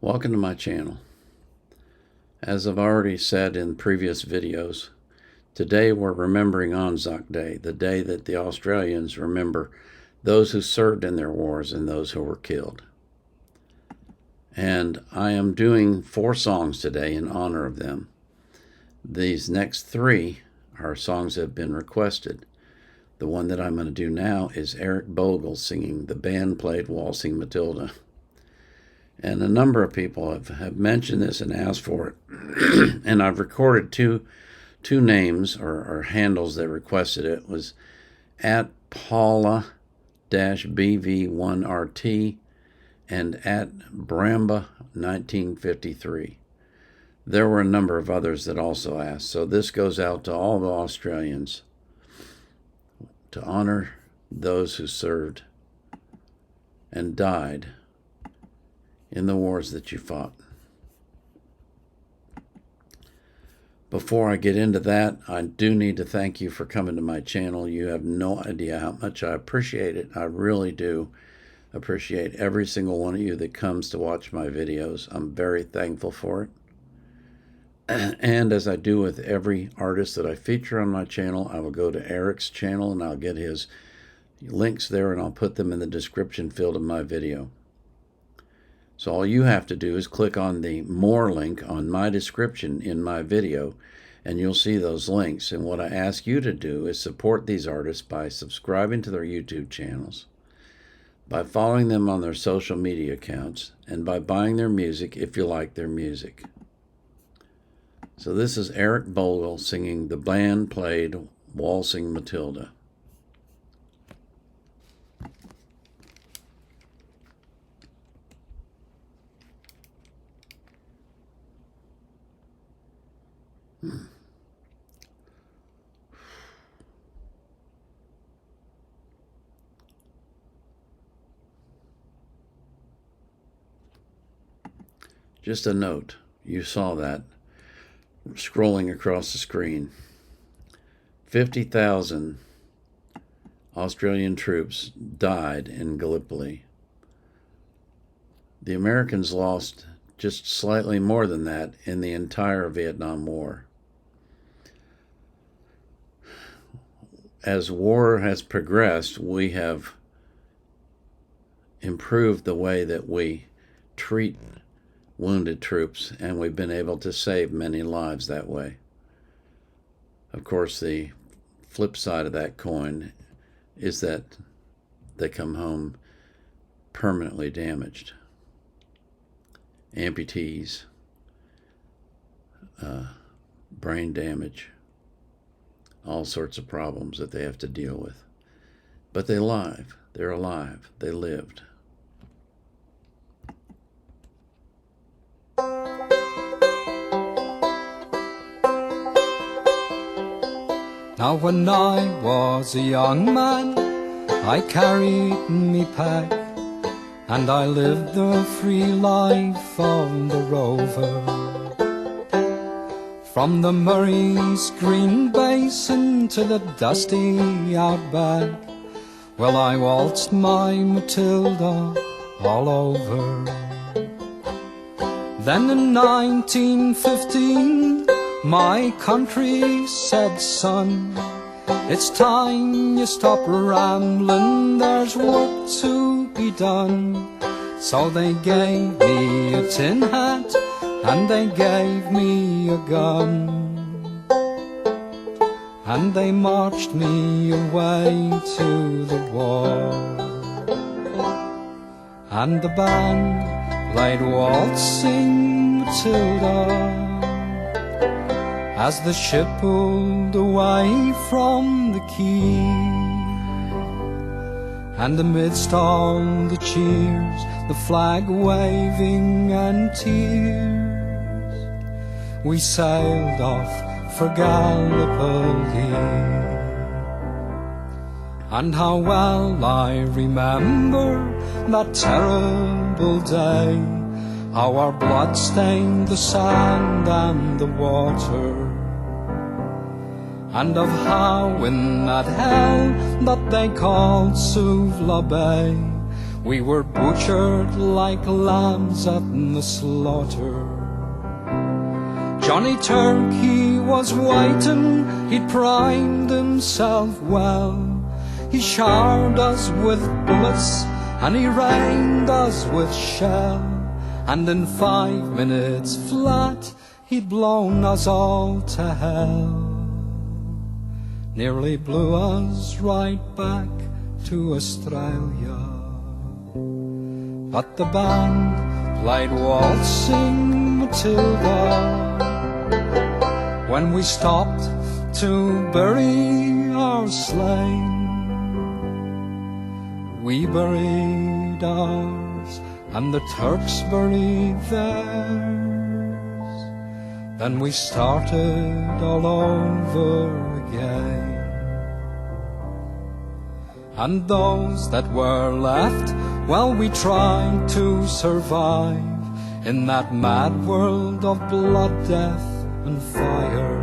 Welcome to my channel. As I've already said in previous videos, today we're remembering Anzac Day, the day that the Australians remember those who served in their wars and those who were killed. And I am doing 4 songs today in honor of them. These next 3 are songs that have been requested. The one that I'm going to do now is Eric Bogle singing "The Band Played Waltzing Matilda." And a number of people have mentioned this and asked for it. And I've recorded two names or handles that requested it. It was at Paula-BV1RT and at Bramba1953. There were a number of others that also asked. So this goes out to all the Australians to honor those who served and died in the wars that you fought. Before I get into that, I do need to thank you for coming to my channel. You have no idea how much I appreciate it. I really do appreciate every single one of you that comes to watch my videos. I'm very thankful for it. And as I do with every artist that I feature on my channel, I will go to Eric's channel and I'll get his links there and I'll put them in the description field of my video. So all you have to do is click on the More link on my description in my video, and you'll see those links. And what I ask you to do is support these artists by subscribing to their YouTube channels, by following them on their social media accounts, and by buying their music if you like their music. So this is Eric Bogle singing "The Band Played Waltzing Matilda." Just a note, you saw that scrolling across the screen. 50,000 Australian troops died in Gallipoli. The Americans lost just slightly more than that in the entire Vietnam War. As war has progressed, we have improved the way that we treat wounded troops, and we've been able to save many lives that way. Of course, the flip side of that coin is that they come home permanently damaged. Amputees, brain damage, all sorts of problems that they have to deal with. But they're alive, they lived. Now when I was a young man, I carried me pack, and I lived the free life of the rover. From the Murray's green basin to the dusty outback, well, I waltzed my Matilda all over. Then in 1915, my country said, "Son, it's time you stop rambling, there's work to be done." So they gave me a tin hat and they gave me a gun, and they marched me away to the war. And the band played Waltzing Matilda as the ship pulled away from the quay. And amidst all the cheers, the flag waving and tears, we sailed off for Gallipoli. And how well I remember that terrible day, how our blood stained the sand and the water, and of how in that hell that they called Suvla Bay, We were butchered like lambs at the slaughter. Johnny Turkey was waiting, he'd primed himself well. He showered us with bullets and he rained us with shell. And in 5 minutes flat, he'd blown us all to hell. Nearly blew us right back to Australia. But the band played Waltzing Matilda when we stopped to bury our slain. We buried ours and the Turks buried theirs. Then we started all over again. And those that were left, well, we tried to survive in that mad world of blood, death and fire.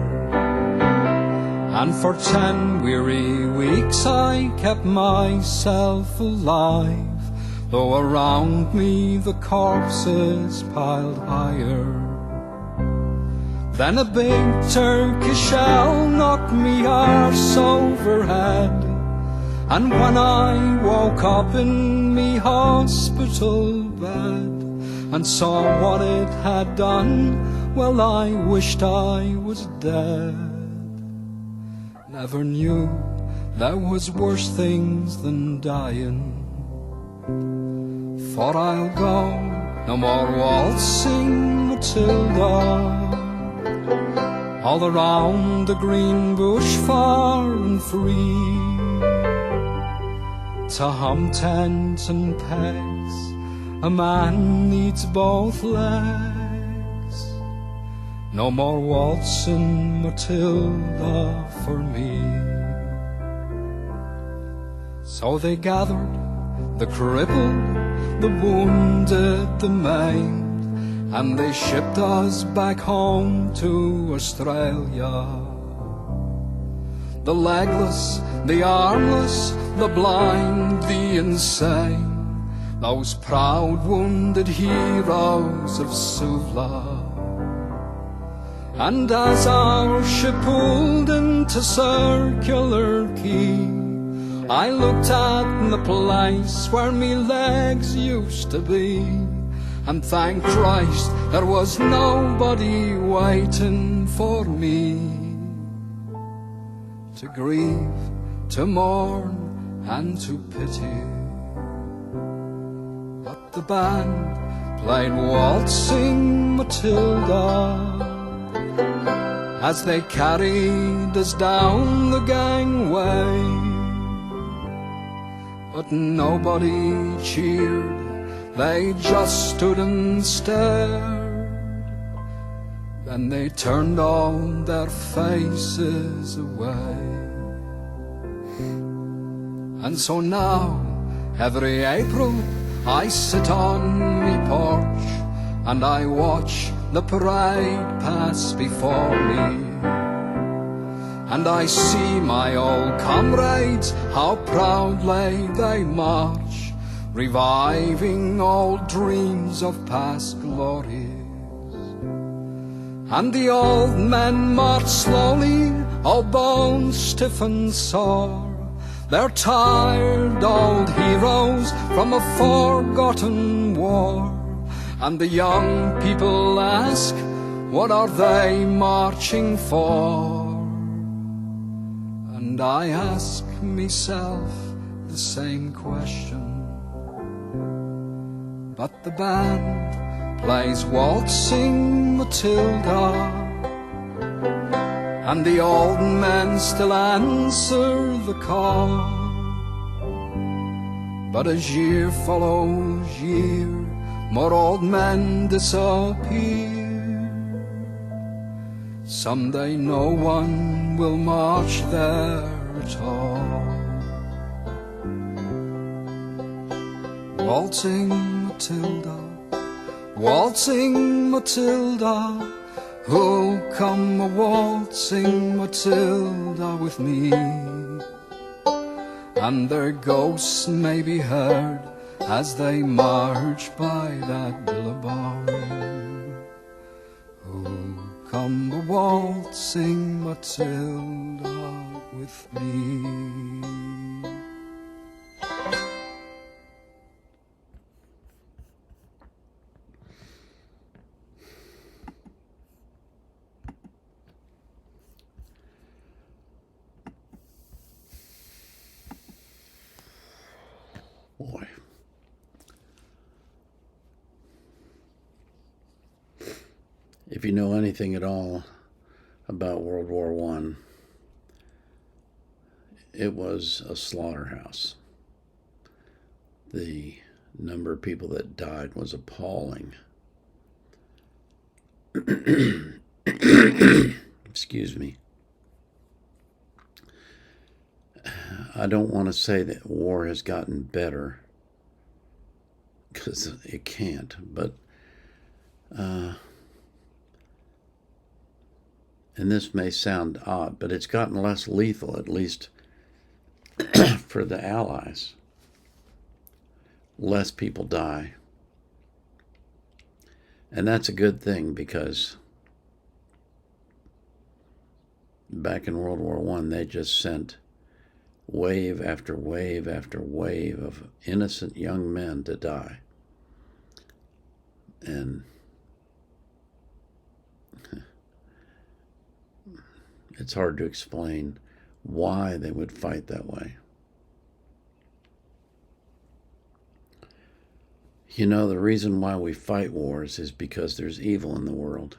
And for 10 weary weeks I kept myself alive, though around me the corpses piled higher. Then a big Turkish shell knocked me arse overhead, and when I woke up in me hospital bed and saw what it had done, well, I wished I was dead. Never knew there was worse things than dying. For I'll go no more waltzing Matilda all around the green bush far and free. To hum tent and pegs, a man needs both legs. No more waltzing Matilda for me. So they gathered the crippled, the wounded, the maimed, and they shipped us back home to Australia. The legless, the armless, the blind, the insane, those proud wounded heroes of Suvla. And as our ship pulled into Circular Quay, I looked at the place where me legs used to be, and thank Christ there was nobody waiting for me. To grieve, to mourn, and to pity. But the band played Waltzing Matilda as they carried us down the gangway. But nobody cheered, they just stood and stared. Then they turned all their faces away. And so now, every April, I sit on me porch and I watch the parade pass before me. And I see my old comrades, how proudly they march, reviving old dreams of past glories. And the old men march slowly, all bones stiff and sore. They're tired old heroes from a forgotten war. And the young people ask, what are they marching for? And I ask myself the same question. But the band plays Waltzing Matilda, and the old men still answer the call. But as year follows year, more old men disappear. Someday no one will march there at all. Waltzing Matilda, waltzing Matilda, who'll come a waltzing Matilda with me? And their ghosts may be heard as they march by that billabong. Oh, come a waltzing Matilda with me. Boy. If you know anything at all about World War I, it was a slaughterhouse. The number of people that died was appalling. Excuse me. I don't want to say that war has gotten better, because it can't, but and this may sound odd, but it's gotten less lethal, at least for the Allies. Less people die. And that's a good thing, because back in World War I, they just sent wave after wave after wave of innocent young men to die. And it's hard to explain why they would fight that way. You know, the reason why we fight wars is because there's evil in the world.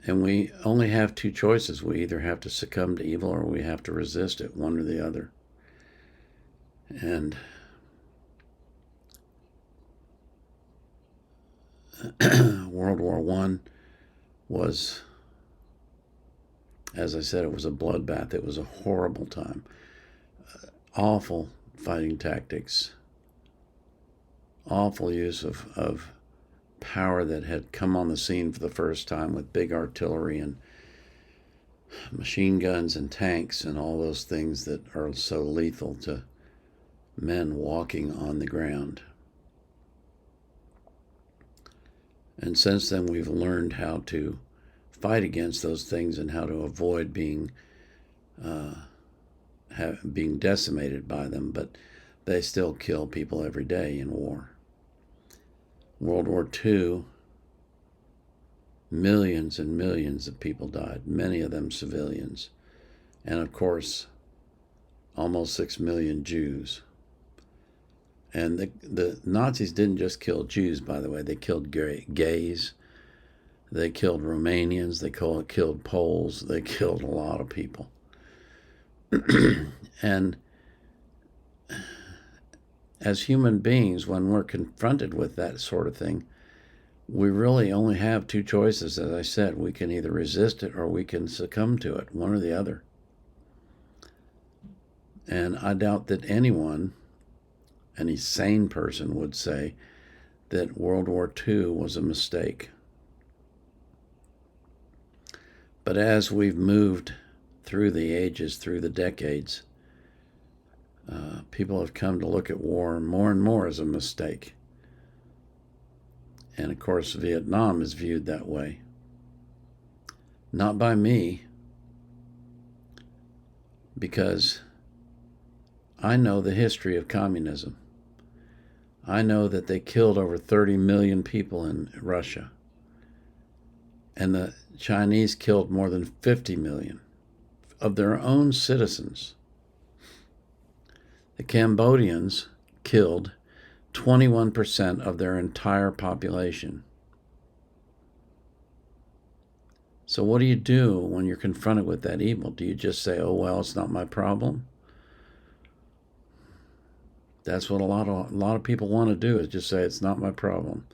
And we only have two choices. We either have to succumb to evil or we have to resist it, one or the other. And World War I was, as I said, it was a bloodbath. It was a horrible time. Awful fighting tactics. Awful use of power that had come on the scene for the first time, with big artillery and machine guns and tanks and all those things that are so lethal to men walking on the ground. And since then, we've learned how to fight against those things and how to avoid being decimated by them, but they still kill people every day in war. World War II, millions and millions of people died, many of them civilians, and of course, almost 6 million Jews. And the Nazis didn't just kill Jews, by the way. They killed gays, they killed Romanians, they killed Poles, they killed a lot of people. And as human beings, when we're confronted with that sort of thing, we really only have two choices. As I said, we can either resist it or we can succumb to it, one or the other. And I doubt that anyone, any sane person, would say that World War II was a mistake. But as we've moved through the ages, through the decades, people have come to look at war more and more as a mistake. And of course, Vietnam is viewed that way. Not by me, because I know the history of communism. I know that they killed over 30 million people in Russia. And the Chinese killed more than 50 million of their own citizens. The Cambodians killed 21% of their entire population. So what do you do when you're confronted with that evil? Do you just say, oh, well, it's not my problem? That's what a lot of people want to do, is just say, it's not my problem.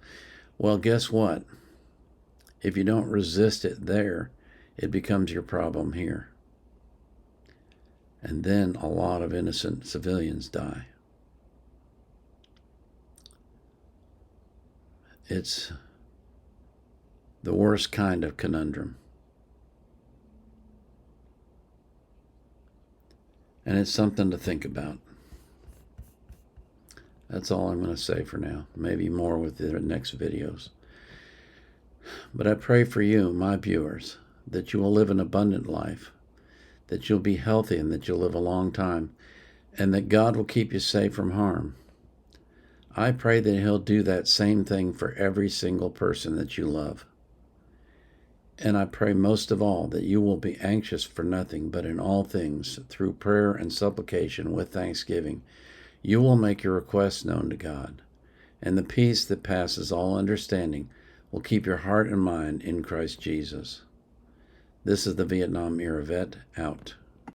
Well, guess what? If you don't resist it there, it becomes your problem here. And then a lot of innocent civilians die. It's the worst kind of conundrum. And it's something to think about. That's all I'm going to say for now. Maybe more with the next videos. But I pray for you, my viewers, that you will live an abundant life, that you'll be healthy and that you'll live a long time, and that God will keep you safe from harm. I pray that He'll do that same thing for every single person that you love. And I pray most of all that you will be anxious for nothing, but in all things, through prayer and supplication with thanksgiving, you will make your requests known to God. And the peace that passes all understanding will keep your heart and mind in Christ Jesus. This is the Vietnam Era Vet, out.